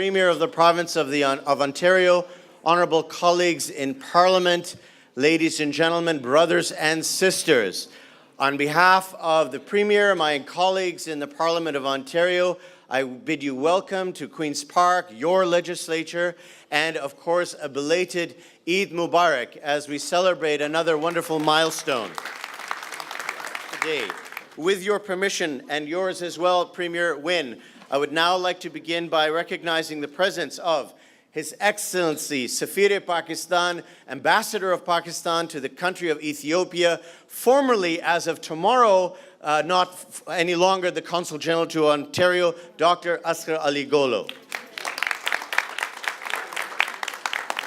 Premier of the Province of Ontario, honourable colleagues in Parliament, ladies and gentlemen, brothers and sisters. On behalf of the Premier, my colleagues in the Parliament of Ontario, I bid you welcome to Queen's Park, your legislature, and of course a belated Eid Mubarak as we celebrate another wonderful milestone today. With your permission and yours as well, Premier Wynne, I would now like to begin by recognizing the presence of His Excellency Safir Pakistan, Ambassador of Pakistan to the country of Ethiopia, formerly as of tomorrow, not any longer the Consul General to Ontario, Dr. Asghar Ali Golo.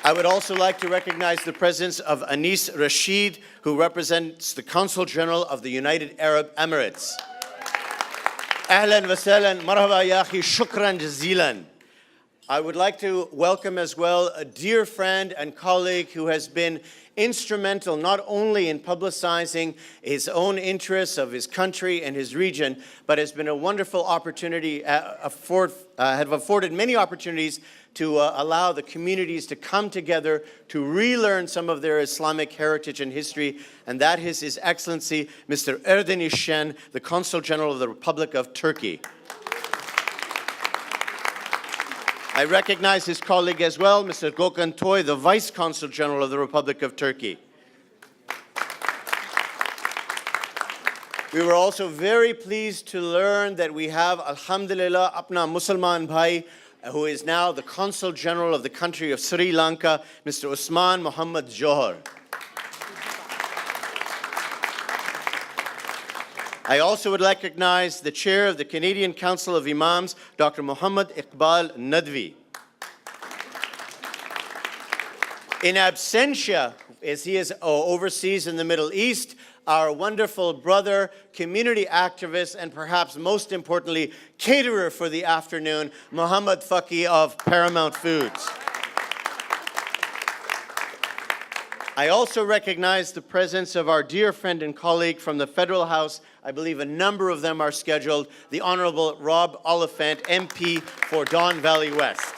I would also like to recognize the presence of Anis Rashid, who represents the Consul General of the United Arab Emirates. Ahlan wa sahlan, marhaba ya akhi, shukran jazilan. I would like to welcome as well a dear friend and colleague who has been instrumental not only in publicizing his own interests of his country and his region, but has been a wonderful opportunity, have afforded many opportunities to allow the communities to come together to relearn some of their Islamic heritage and history, and that is His Excellency Mr. Erdeniz Şen, the Consul General of the Republic of Turkey. I recognize his colleague as well, Mr. Gökhan Toy, the Vice Consul General of the Republic of Turkey. We were also very pleased to learn that we have, alhamdulillah, apna Musalman Bhai, who is now the Consul General of the country of Sri Lanka, Mr. Usman Muhammad Johar. I also would recognize the Chair of the Canadian Council of Imams, Dr. Muhammad Iqbal Nadvi. In absentia, as he is overseas in the Middle East, our wonderful brother, community activist, and perhaps most importantly, caterer for the afternoon, Muhammad Faki of Paramount Foods. I also recognize the presence of our dear friend and colleague from the Federal House. I believe a number of them are scheduled. The Honourable Rob Oliphant, MP for Don Valley West.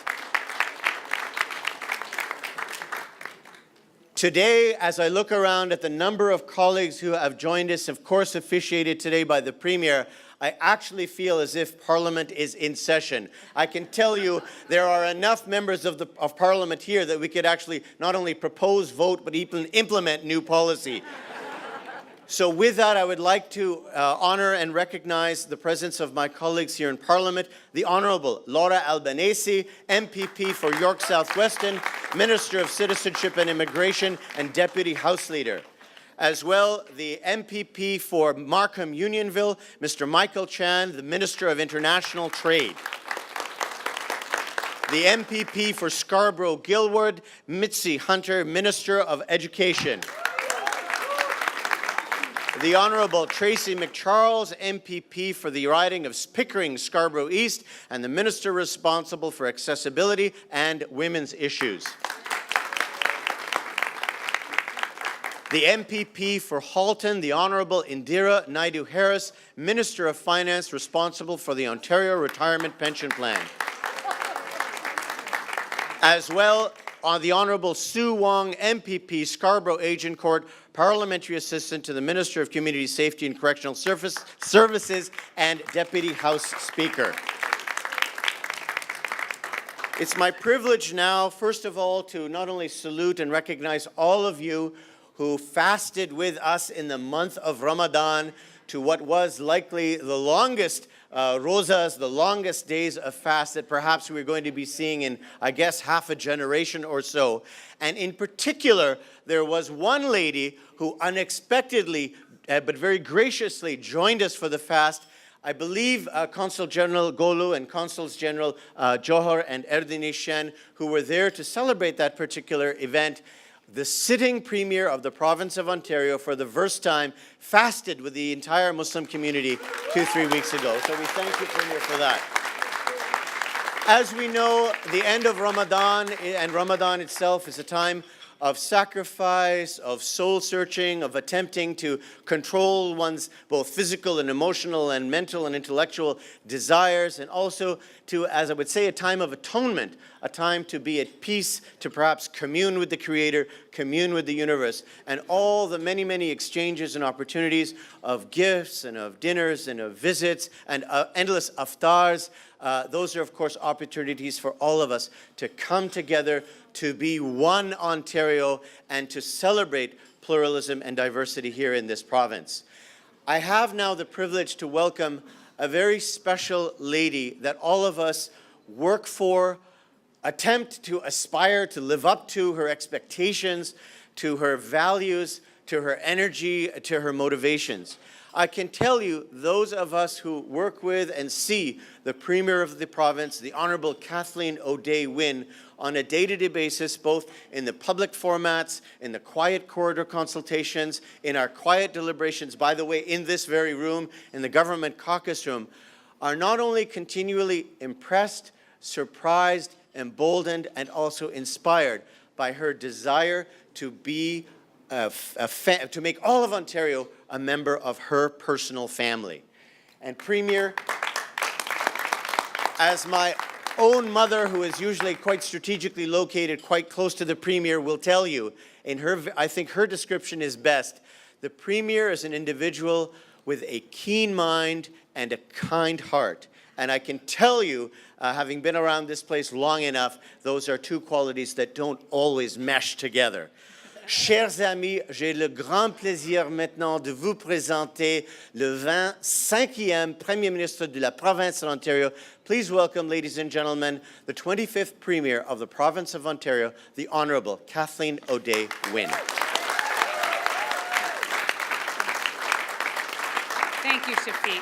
Today, as I look around at the number of colleagues who have joined us, of course officiated today by the Premier, I actually feel as if Parliament is in session. I can tell you there are enough members of Parliament here that we could actually not only propose, vote, but even implement new policy. So with that, I would like to honor and recognize the presence of my colleagues here in Parliament, the Honourable Laura Albanese, MPP for York South-Weston, Minister of Citizenship and Immigration and Deputy House Leader. As well, the MPP for Markham Unionville, Mr. Michael Chan, the Minister of International Trade. The MPP for Scarborough-Gilward, Mitzi Hunter, Minister of Education. The Honourable Tracy McCharles, MPP for the riding of Pickering, Scarborough East, and the Minister responsible for accessibility and women's issues. The MPP for Halton, the Honourable Indira Naidu Harris, Minister of Finance responsible for the Ontario Retirement Pension Plan. As well, the Honourable Sue Wong, MPP, Scarborough Agincourt, Parliamentary Assistant to the Minister of Community Safety and Correctional Services and Deputy House Speaker. It's my privilege now, first of all, to not only salute and recognize all of you who fasted with us in the month of Ramadan to what was likely the longest rozas, the longest days of fast that perhaps we're going to be seeing in, I guess, half a generation or so. And in particular, there was one lady who unexpectedly, but very graciously joined us for the fast. I believe Consul General Golu and Consuls General Johar and Erdeniz Şen, who were there to celebrate that particular event. The sitting Premier of the province of Ontario for the first time fasted with the entire Muslim community 2-3 weeks ago. So we thank you, Premier, for that. As we know, the end of Ramadan, and Ramadan itself is a time of sacrifice, of soul searching, of attempting to control one's both physical and emotional and mental and intellectual desires, and also to, as I would say, a time of atonement, a time to be at peace, to perhaps commune with the Creator, commune with the universe, and all the many, many exchanges and opportunities of gifts and of dinners and of visits and endless iftars. Those are, of course, opportunities for all of us to come together, to be one Ontario, and to celebrate pluralism and diversity here in this province. I have now the privilege to welcome a very special lady that all of us work for, attempt to aspire to live up to her expectations, to her values, to her energy, to her motivations. I can tell you, those of us who work with and see the Premier of the province, the Honourable Kathleen Wynne, on a day-to-day basis, both in the public formats, in the quiet corridor consultations, in our quiet deliberations, by the way, in this very room, in the government caucus room, are not only continually impressed, surprised, emboldened, and also inspired by her desire to be to make all of Ontario a member of her personal family. And Premier, as my own mother, who is usually quite strategically located quite close to the Premier, will tell you, in her, I think her description is best, the Premier is an individual with a keen mind and a kind heart. And I can tell you, having been around this place long enough, those are two qualities that don't always mesh together. Chers amis, j'ai le grand plaisir maintenant de vous présenter le 25e Premier ministre de la province de l'Ontario. Please welcome, ladies and gentlemen, the 25th Premier of the province of Ontario, the Honourable Kathleen Wynne. Thank you, Shafiq.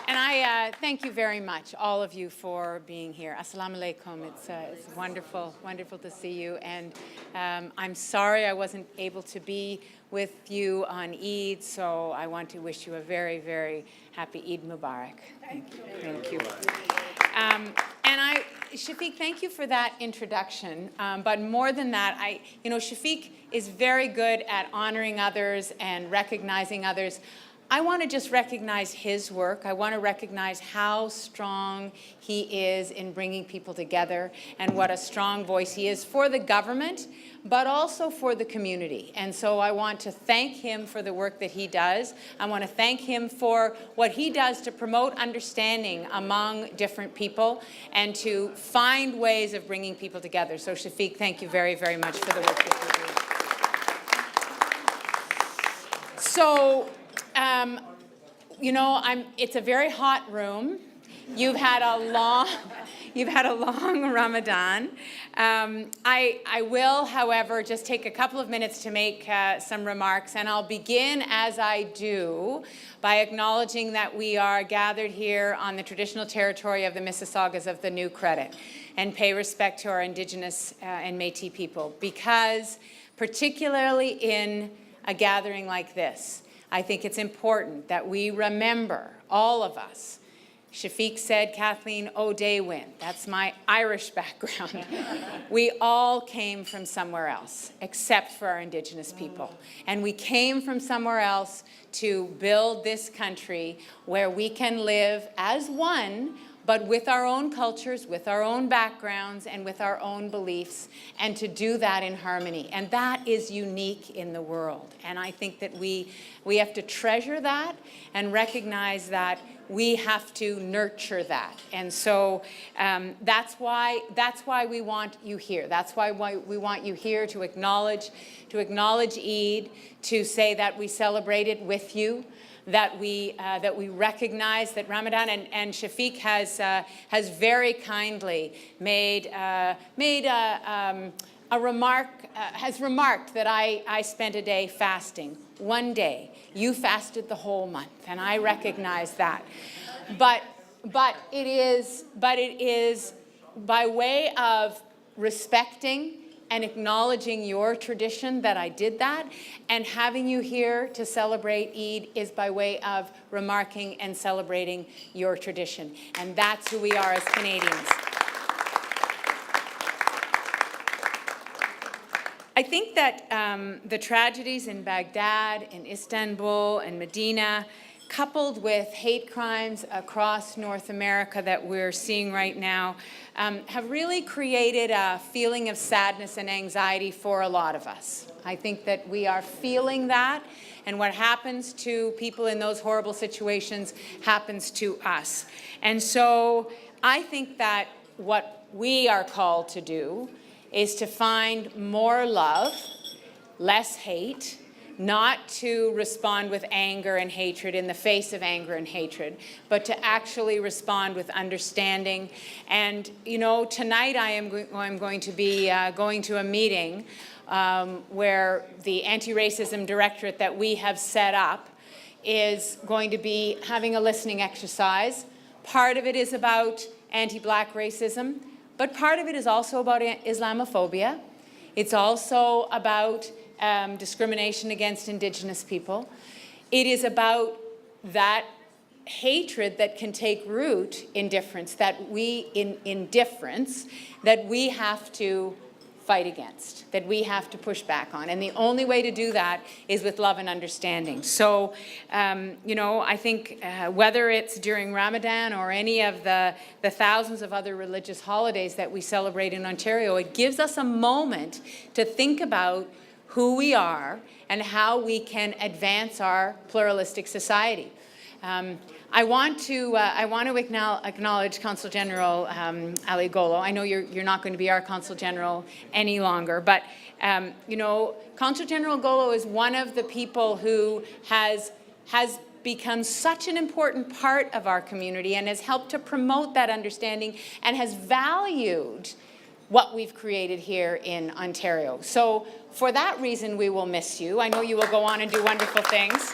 And I thank you very much, all of you, for being here. Assalamu alaikum. It's wonderful, wonderful to see you. And I'm sorry I wasn't able to be with you on Eid, so I want to wish you a very, very happy Eid Mubarak. Thank you. Thank you. Shafiq, thank you for that introduction. But more than that, Shafiq is very good at honoring others and recognizing others. I want to just recognize his work. I want to recognize how strong he is in bringing people together and what a strong voice he is for the government, but also for the community. And so I want to thank him for the work that he does. I want to thank him for what he does to promote understanding among different people and to find ways of bringing people together. So Shafiq, thank you very, very much for the work that you do. So, it's a very hot room. You've had a long Ramadan. I will, however, just take a couple of minutes to make some remarks, and I'll begin, as I do, by acknowledging that we are gathered here on the traditional territory of the Mississaugas of the New Credit, and pay respect to our Indigenous and Métis people, because particularly in a gathering like this, I think it's important that we remember, all of us. Shafiq said Kathleen Wynne. That's my Irish background. We all came from somewhere else, except for our Indigenous people. And we came from somewhere else to build this country where we can live as one, but with our own cultures, with our own backgrounds, and with our own beliefs, and to do that in harmony. And that is unique in the world. And I think that we have to treasure that and recognize that we have to nurture that. And so that's why we want you here. That's why we want you here to acknowledge Eid, to say that we celebrate it with you, that we recognize that Ramadan, and Shafiq has very kindly has remarked that I spent a day fasting. One day, you fasted the whole month, and I recognize that. But it is by way of respecting and acknowledging your tradition that I did that, and having you here to celebrate Eid is by way of remarking and celebrating your tradition. And that's who we are as Canadians. I think that the tragedies in Baghdad, in Istanbul, and Medina, coupled with hate crimes across North America that we're seeing right now, have really created a feeling of sadness and anxiety for a lot of us. I think that we are feeling that, and what happens to people in those horrible situations happens to us. And so I think that what we are called to do is to find more love, less hate, not to respond with anger and hatred in the face of anger and hatred, but to actually respond with understanding. And, you know, tonight I'm going to be going to a meeting where the anti-racism directorate that we have set up is going to be having a listening exercise. Part of it is about anti-Black racism, but part of it is also about Islamophobia. It's also about discrimination against Indigenous people. It is about that hatred that can take root in difference, that we have to fight against, that we have to push back on. And the only way to do that is with love and understanding. So, you know, I think whether it's during Ramadan or any of the thousands of other religious holidays that we celebrate in Ontario, it gives us a moment to think about who we are and how we can advance our pluralistic society. I want to acknowledge Consul General Ali Golo. I know you're not going to be our Consul General any longer, but you know, Consul General Golo is one of the people who has become such an important part of our community and has helped to promote that understanding and has valued what we've created here in Ontario. So for that reason, we will miss you. I know you will go on and do wonderful things.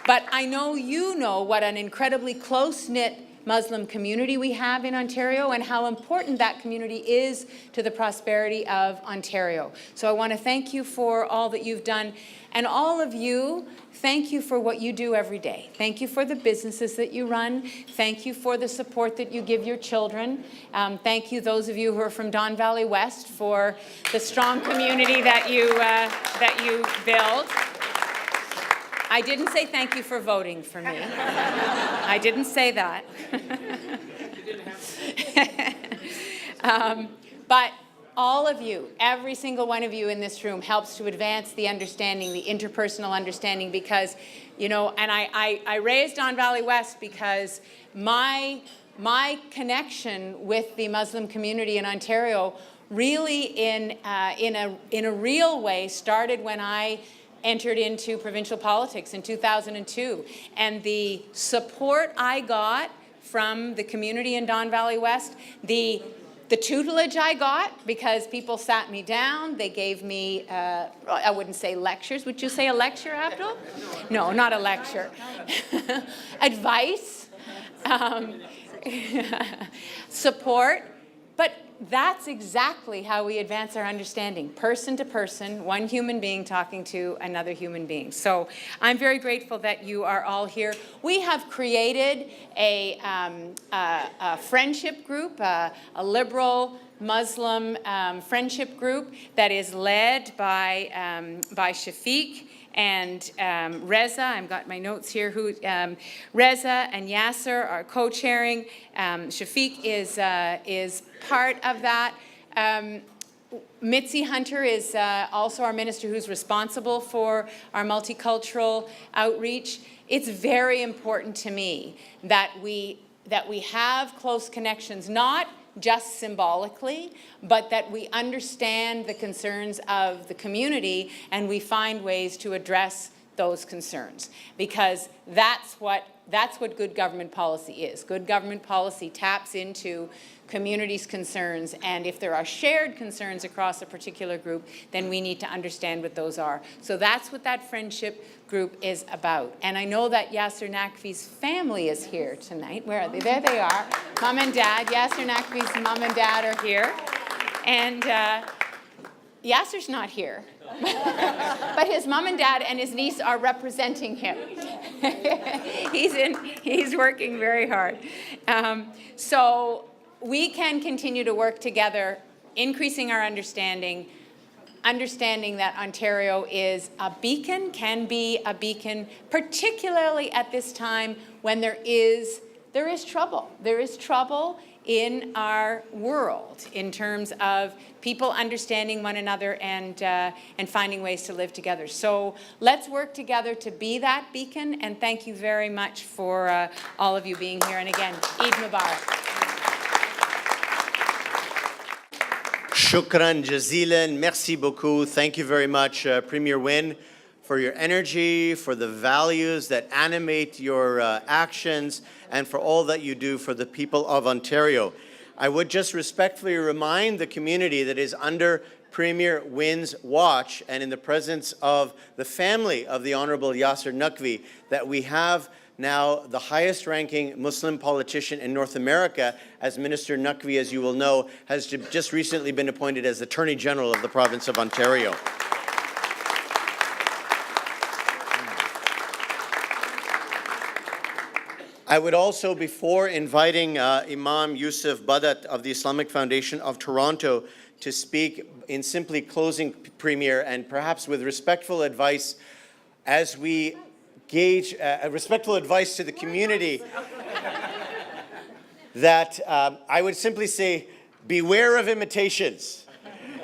But I know you know what an incredibly close-knit Muslim community we have in Ontario and how important that community is to the prosperity of Ontario. So I want to thank you for all that you've done. And all of you, thank you for what you do every day. Thank you for the businesses that you run. Thank you for the support that you give your children. Thank you, those of you who are from Don Valley West, for the strong community that you build. I didn't say thank you for voting for me. I didn't say that. But all of you, every single one of you in this room helps to advance the understanding, the interpersonal understanding, because, you know, and I raised Don Valley West because my connection with the Muslim community in Ontario really in a real way started when I entered into provincial politics in 2002. And the support I got from the community in Don Valley West, the tutelage I got, because people sat me down, they gave me, I wouldn't say lectures. Would you say a lecture, Abdul? No, not a lecture. Advice, support, but that's exactly how we advance our understanding, person to person, one human being talking to another human being. So I'm very grateful that you are all here. We have created a friendship group, a liberal Muslim friendship group that is led by Shafiq and Reza. I've got my notes here. Reza and Yasser are co-chairing. Shafiq is part of that. Mitzi Hunter is also our minister who's responsible for our multicultural outreach. It's very important to me that we have close connections, not just symbolically, but that we understand the concerns of the community and we find ways to address those concerns, because that's what good government policy is. Good government policy taps into communities' concerns, and if there are shared concerns across a particular group, then we need to understand what those are. So that's what that friendship group is about. And I know that Yasser Naqvi's family is here tonight. Where are they? There they are. Mom and Dad. Yasser Naqvi's mom and dad are here. And Yasser's not here. But his mom and dad and his niece are representing him. He's working very hard. So we can continue to work together increasing our understanding that Ontario is a beacon, can be a beacon, particularly at this time when there is trouble. There is trouble in our world in terms of people understanding one another and finding ways to live together. So let's work together to be that beacon, and thank you very much for all of you being here. And again, Eid Mubarak. Shukran jazilan. Merci beaucoup. Thank you very much, Premier Wynne, for your energy, for the values that animate your actions, and for all that you do for the people of Ontario. I would just respectfully remind the community that is under Premier Wynne's watch and in the presence of the family of the Honourable Yasser Naqvi that we have now the highest ranking Muslim politician in North America, as Minister Naqvi, as you will know, has just recently been appointed as Attorney General of the province of Ontario. I would also, before inviting Imam Yusuf Badat of the Islamic Foundation of Toronto to speak in simply closing, Premier, and perhaps with respectful advice as we gauge respectful advice to the community, that I would simply say, beware of imitations.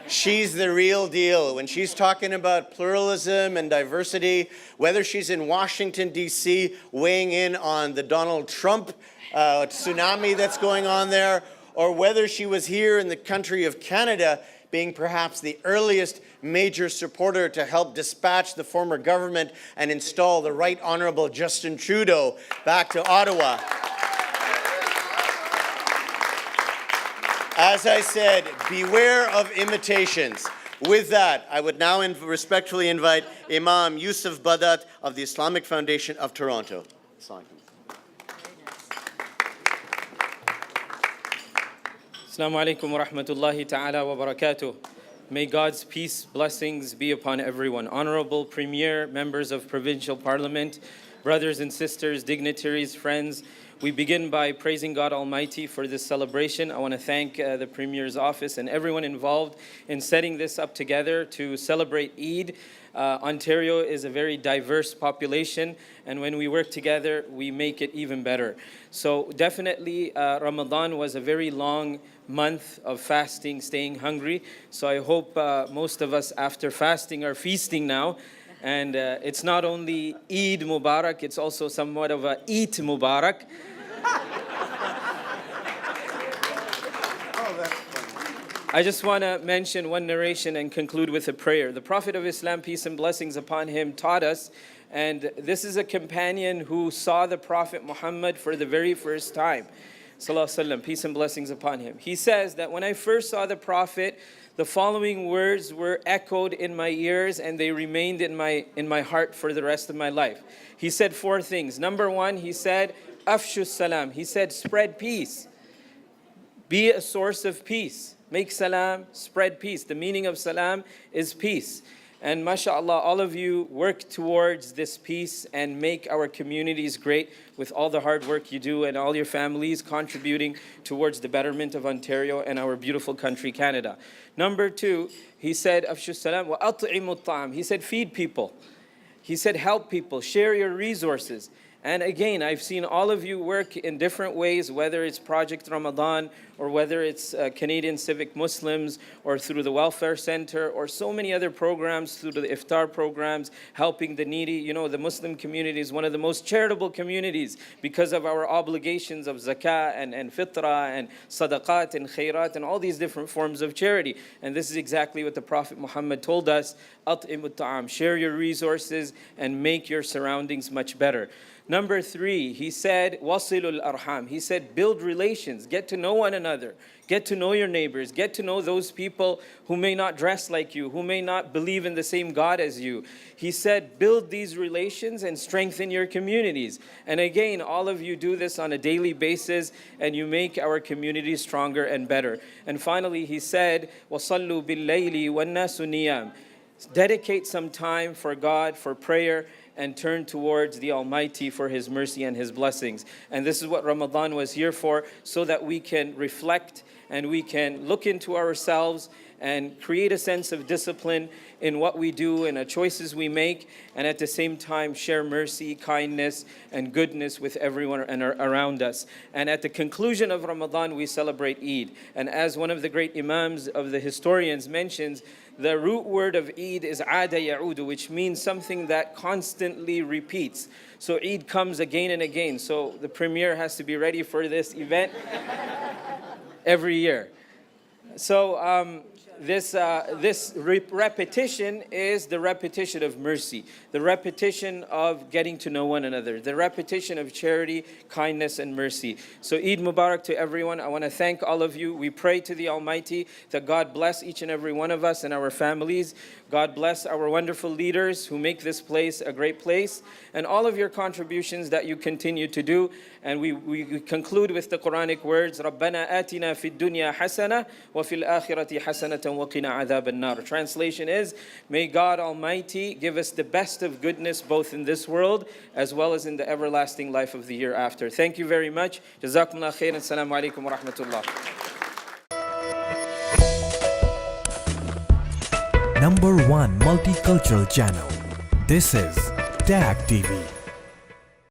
She's the real deal. When she's talking about pluralism and diversity, whether she's in Washington, D.C., weighing in on the Donald Trump tsunami that's going on there, or whether she was here in the country of Canada, being perhaps the earliest major supporter to help dispatch the former government and install the Right Honourable Justin Trudeau back to Ottawa. As I said, beware of imitations. With that, I would now respectfully invite Imam Yusuf Badat of the Islamic Foundation of Toronto. Assalamu alaikum wa rahmatullahi ta'ala wa barakatuh. May God's peace, blessings be upon everyone. Honorable Premier, members of Provincial Parliament, brothers and sisters, dignitaries, friends, we begin by praising God Almighty for this celebration. I want to thank the Premier's office and everyone involved in setting this up together to celebrate Eid. Ontario is a very diverse population, and when we work together, we make it even better. So definitely, Ramadan was a very long month of fasting, staying hungry. So I hope most of us, after fasting, are feasting now. And it's not only Eid Mubarak, it's also somewhat of a Eat Mubarak. I just want to mention one narration and conclude with a prayer. The Prophet of Islam, peace and blessings upon him, taught us, and this is a companion who saw the Prophet Muhammad for the very first time. Sallallahu Alaihi Wasallam, peace and blessings upon him. He says that when I first saw the Prophet, the following words were echoed in my ears and they remained in my heart for the rest of my life. He said 4 things. Number 1, he said, Afshu salam. He said, spread peace. Be a source of peace. Make salam, spread peace. The meaning of salam is peace. And mashallah, all of you work towards this peace and make our communities great with all the hard work you do and all your families contributing towards the betterment of Ontario and our beautiful country, Canada. Number 2, he said, Afshu salam wa at'imu ta'am. He said, feed people. He said, help people, share your resources. And again, I've seen all of you work in different ways, whether it's Project Ramadan or whether it's Canadian Civic Muslims or through the Welfare Center or so many other programs, through the iftar programs, helping the needy. You know, the Muslim community is one of the most charitable communities because of our obligations of zakah and fitrah and sadaqat and khairat and all these different forms of charity. And this is exactly what the Prophet Muhammad told us, at'imut ta'am, share your resources and make your surroundings much better. Number 3, he said, wasilul arham. He said, build relations, get to know one another, get to know your neighbors, get to know those people who may not dress like you, who may not believe in the same God as you. He said, build these relations and strengthen your communities. And again, all of you do this on a daily basis and you make our communities stronger and better. And finally, he said, wasallu bil-layli wan-nasu niyam. Dedicate some time for God, for prayer, and turn towards the Almighty for His mercy and His blessings. And this is what Ramadan was here for, so that we can reflect and we can look into ourselves and create a sense of discipline in what we do and the choices we make, and at the same time share mercy, kindness, and goodness with everyone around us. And at the conclusion of Ramadan, we celebrate Eid. And as one of the great Imams of the historians mentions, the root word of Eid is "ada ya'udu," which means something that constantly repeats. So Eid comes again and again. So the premier has to be ready for this event every year. So this repetition is the repetition of mercy, the repetition of getting to know one another, the repetition of charity, kindness, and mercy. So Eid Mubarak to everyone. I want to thank all of you. We pray to the Almighty that God bless each and every one of us and our families. God bless our wonderful leaders who make this place a great place, and all of your contributions that you continue to do. And we conclude with the Quranic words, رَبَّنَا آتِنَا فِي الدُّنْيَا حَسَنَةً وَفِي الْآخِرَةِ حَسَنَةً وَقِنَا عَذَابَ النَّارِ. Translation is, may God Almighty give us the best of goodness both in this world as well as in the everlasting life of the year after. Thank you very much. Jazakumullah khairan. Assalamu alaikum wa rahmatullah. #1 Multicultural Channel. This is TAG TV.